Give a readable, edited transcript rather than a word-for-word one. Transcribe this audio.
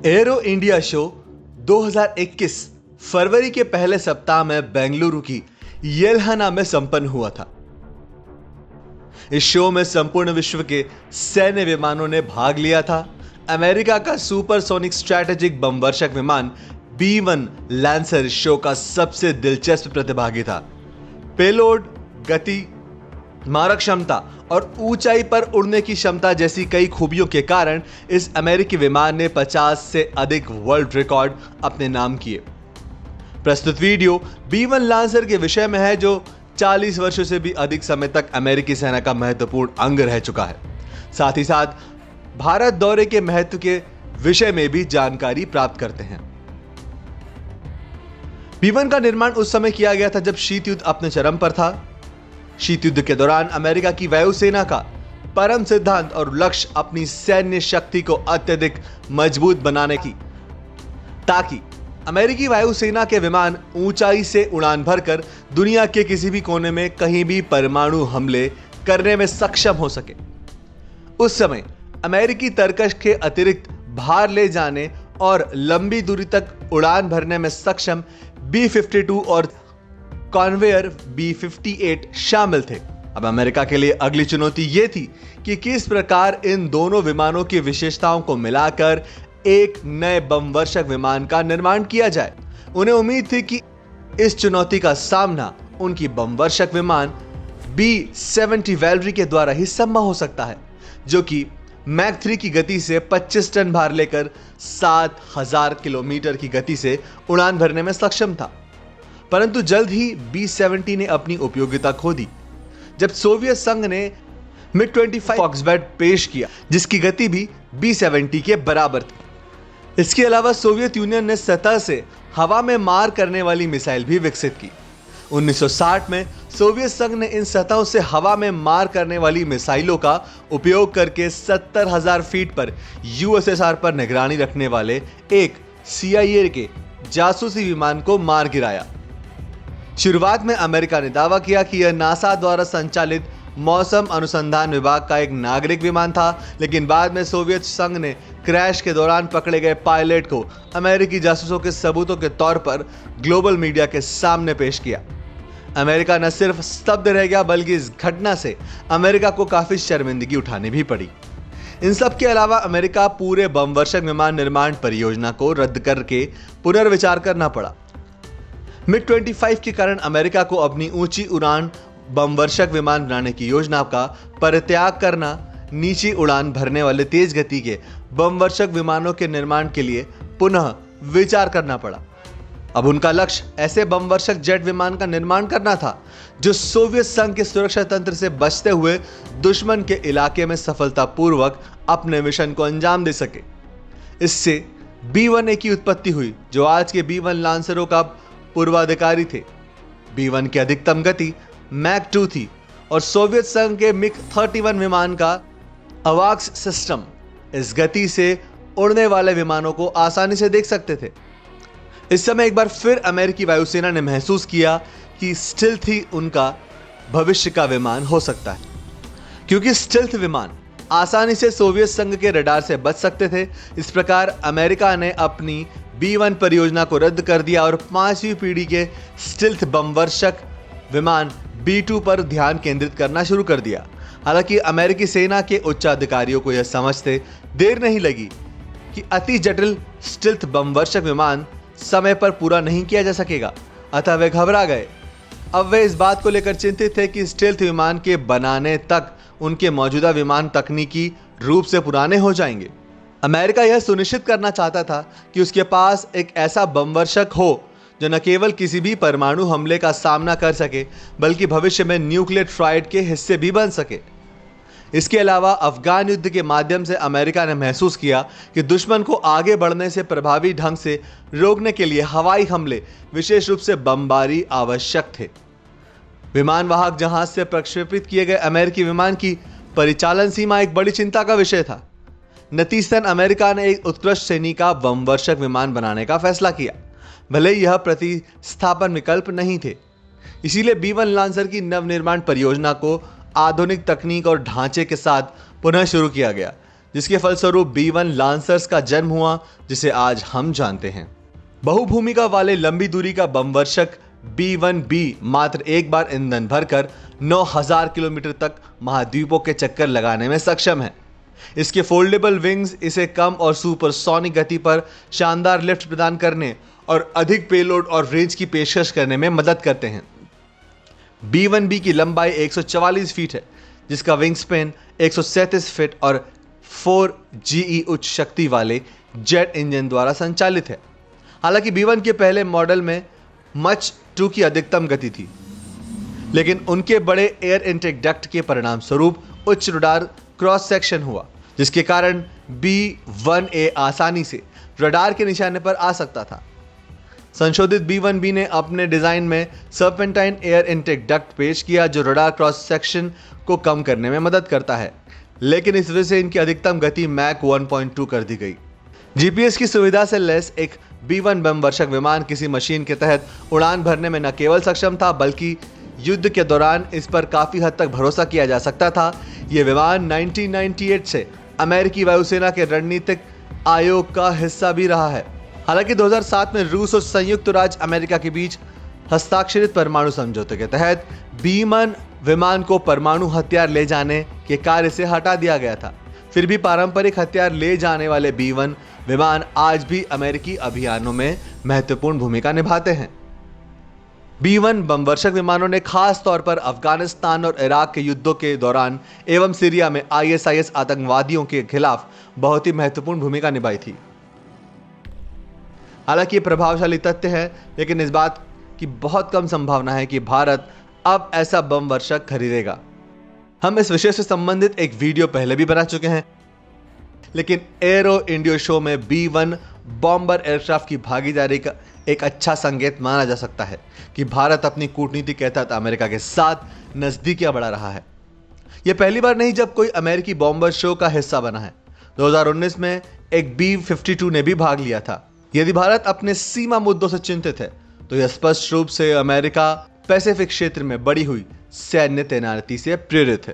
Arrow India show 2021 फरवरी के पहले सप्ताह में बेंगलुरु की येल्हना में संपन्न हुआ था। इस शो में संपूर्ण विश्व के सैन्य विमानों ने भाग लिया था। अमेरिका का सुपरसोनिक स्ट्रैटेजिक बमवर्षक विमान B-1 लैंसर इस शो का सबसे दिलचस्प प्रतिभागी था। पेलोड, गति, मारक क्षमता और ऊंचाई पर उड़ने की क्षमता जैसी कई खूबियों के कारण इस अमेरिकी विमान ने 50 से अधिक वर्ल्ड रिकॉर्ड अपने नाम किए। प्रस्तुत वीडियो B-1 लैंसर के विषय में है, जो 40 वर्षों से भी अधिक समय तक अमेरिकी सेना का महत्वपूर्ण अंग रह चुका है। साथ ही साथ भारत दौरे के महत्व के विषय में भी जानकारी प्राप्त करते हैं। B-1 का निर्माण उस समय किया गया था जब शीत युद्ध अपने चरम पर था। शीत युद्ध के दौरान अमेरिका की वायुसेना का परम सिद्धांत और लक्ष्य अपनी सैन्य शक्ति को अत्यधिक मजबूत बनाने की, ताकि अमेरिकी वायुसेना के विमान ऊंचाई से उड़ान भरकर दुनिया के किसी भी कोने में कहीं भी परमाणु हमले करने में सक्षम हो सके। उस समय अमेरिकी तरकश के अतिरिक्त भार ले जाने और लंबी दूरी तक उड़ान भरने में सक्षम B-52 और कॉन्वेयर B-58 शामिल थे। अब अमेरिका के लिए अगली चुनौती यह थी कि किस प्रकार इन दोनों विमानों की विशेषताओं को मिलाकर एक नए बमवर्षक विमान का निर्माण किया जाए। उन्हें उम्मीद थी कि इस चुनौती का सामना उनकी बमवर्षक विमान B-70 वैलरी के द्वारा ही संभव हो सकता है, जो कि मैक 3 की गति से 25 टन भार लेकर 7000 किलोमीटर की गति से उड़ान भरने में सक्षम था। परंतु जल्द ही B-70 ने अपनी उपयोगिता खो दी जब सोवियत संघ ने MiG-25 फॉक्सबैट पेश किया, जिसकी गति भी B-70 के बराबर थी। इसके अलावा सोवियत यूनियन ने सतह से हवा में मार करने वाली मिसाइल भी विकसित की। 1960 में सोवियत संघ ने इन सतहों से हवा में मार करने वाली मिसाइलों का उपयोग करके 70,000 फीट पर USSR पर निगरानी रखने वाले एक CIA के जासूसी विमान को मार गिराया। शुरुआत में अमेरिका ने दावा किया कि यह नासा द्वारा संचालित मौसम अनुसंधान विभाग का एक नागरिक विमान था, लेकिन बाद में सोवियत संघ ने क्रैश के दौरान पकड़े गए पायलट को अमेरिकी जासूसों के सबूतों के तौर पर ग्लोबल मीडिया के सामने पेश किया। अमेरिका न सिर्फ स्तब्ध रह गया, बल्कि इस घटना से अमेरिका को काफी शर्मिंदगी उठानी भी पड़ी। इन सब के अलावा अमेरिका पूरे बमवर्षक विमान निर्माण परियोजना को रद्द करके पुनर्विचार करना पड़ा। MiG-25 के कारण अमेरिका को अपनी ऊंची उड़ान बमवर्षक विमान बनाने की योजना का परित्याग करना, नीची उड़ान भरने वाले तेज गति के बमवर्षक विमानों के निर्माण के लिए पुनः विचार करना पड़ा। अब उनका लक्ष्य ऐसे बमवर्षक जेट विमान का निर्माण करना था जो सोवियत संघ के सुरक्षा तंत्र से बचते हुए दुश्मन के इलाके में सफलतापूर्वक अपने मिशन को अंजाम दे सके। इससे B-1A की उत्पत्ति हुई, जो आज के B-1 लैंसरों का पूर्वाधिकारी थे। B-1 की अधिकतम गति मैक 2 थी और सोवियत संघ के MiG-31 विमान का अवाक्स सिस्टम इस गति से उड़ने वाले विमानों को आसानी से देख सकते थे। इस समय एक बार फिर अमेरिकी वायुसेना ने महसूस किया कि स्टिल्थ ही उनका भविष्य का विमान हो सकता है, क्योंकि स्टिल्थ विमान आसानी से सोवियत संघ के रडार से बच सकते थे। इस प्रकार अमेरिका ने अपनी B-1 परियोजना को रद्द कर दिया और 5वीं पीढ़ी के स्टिल्थ बमवर्षक विमान B-2 पर ध्यान केंद्रित करना शुरू कर दिया। हालांकि अमेरिकी सेना के उच्चाधिकारियों को यह समझते देर नहीं लगी कि अति जटिल स्टिल्थ बमवर्षक विमान समय पर पूरा नहीं किया जा सकेगा, अतः वे घबरा गए। अब वे इस बात को लेकर चिंतित थे कि स्टिल्थ विमान के बनाने तक उनके मौजूदा विमान तकनीकी रूप से पुराने हो जाएंगे। अमेरिका यह सुनिश्चित करना चाहता था कि उसके पास एक ऐसा बमवर्षक हो जो न केवल किसी भी परमाणु हमले का सामना कर सके, बल्कि भविष्य में न्यूक्लियर ट्राइड के हिस्से भी बन सके। इसके अलावा अफगान युद्ध के माध्यम से अमेरिका ने महसूस किया कि दुश्मन को आगे बढ़ने से प्रभावी ढंग से रोकने के लिए हवाई हमले, विशेष रूप से बमबारी आवश्यक थे। विमान वाहक जहाज से प्रक्षेपित किए गए अमेरिकी विमान की परिचालन सीमा एक बड़ी चिंता का विषय था। नतीजतन अमेरिका ने एक उत्कृष्ट श्रेणी का बमवर्षक विमान बनाने का फैसला किया, भले यह प्रतिस्थापन विकल्प नहीं थे। इसीलिए B-1 लैंसर की नवनिर्माण परियोजना को आधुनिक तकनीक और ढांचे के साथ पुनः शुरू किया गया, जिसके फलस्वरूप B1 लांसर्स का जन्म हुआ, जिसे आज हम जानते हैं। बहुभूमिका वाले लंबी दूरी का बमवर्षक B1B मात्र एक बार ईंधन भरकर 9000 किलोमीटर तक महाद्वीपों के चक्कर लगाने में सक्षम है। इसके फोल्डेबल विंग्स इसे कम और सुपरसोनिक गति पर शानदार लिफ्ट प्रदान करने और अधिक पेलोड और रेंज की पेशकश करने में मदद करते हैं। B1B की लंबाई 144 फीट है, जिसका विंग स्पेन 137 फीट और 4 GE उच्च शक्ति वाले जेट इंजन द्वारा संचालित है। हालांकि B1 के पहले मॉडल में मच 2 की अधिकतम गति थी, लेकिन उनके बड़े एयर इनटेक डक्ट के परिणाम स्वरूप उच्च रडार क्रॉस सेक्शन हुआ, जिसके कारण B1A आसानी से रडार के निशाने पर आ सकता था। संशोधित B1B ने अपने डिजाइन में सर्पेंटाइन एयर इनटेक डक्ट पेश किया, जो रडार क्रॉस सेक्शन को कम करने में मदद करता है, लेकिन इस वजह से इनकी अधिकतम गति मैक 1.2 कर दी गई। GPS की सुविधा से लैस एक B1 बमवर्षक विमान किसी मशीन के तहत उड़ान भरने में न केवल सक्षम था, बल्कि युद्ध के दौरान इस पर काफी हद तक भरोसा किया जा सकता था। यह विमान 1998 से अमेरिकी वायुसेना के रणनीतिक आयोग का हिस्सा भी रहा है। हालांकि 2007 में रूस और संयुक्त राज्य अमेरिका के बीच हस्ताक्षरित परमाणु समझौते के तहत B1 विमान को परमाणु हथियार ले जाने के कार्य से हटा दिया गया था। फिर भी पारंपरिक हथियार ले जाने वाले B1 विमान आज भी अमेरिकी अभियानों में महत्वपूर्ण भूमिका निभाते हैं। B1 बमवर्षक विमानों ने खास तौर पर अफगानिस्तान और इराक के युद्धों के दौरान एवं सीरिया में ISIS आतंकवादियों के खिलाफ बहुत ही महत्वपूर्ण भूमिका निभाई थी। हालांकि ये प्रभावशाली तथ्य है, लेकिन इस बात की बहुत कम संभावना है कि भारत अब ऐसा बमवर्षक खरीदेगा। हम इस विषय से संबंधित एक वीडियो पहले भी बना चुके हैं, लेकिन एरो इंडियो शो में B1 बॉम्बर एयरक्राफ्ट की भागीदारी का एक अच्छा संकेत माना जा सकता है कि भारत अपनी कूटनीति के तहत अमेरिका के साथ नजदीकियां बढ़ा रहा है। यह पहली बार नहीं जब कोई अमेरिकी बॉम्बर शो का हिस्सा बना है। 2019 में एक B-52 ने भी भाग लिया था। यदि भारत अपने सीमा मुद्दों से चिंतित है, तो यह स्पष्ट रूप से अमेरिका पैसिफिक क्षेत्र में बढ़ी हुई सैन्य तैनाती से प्रेरित है।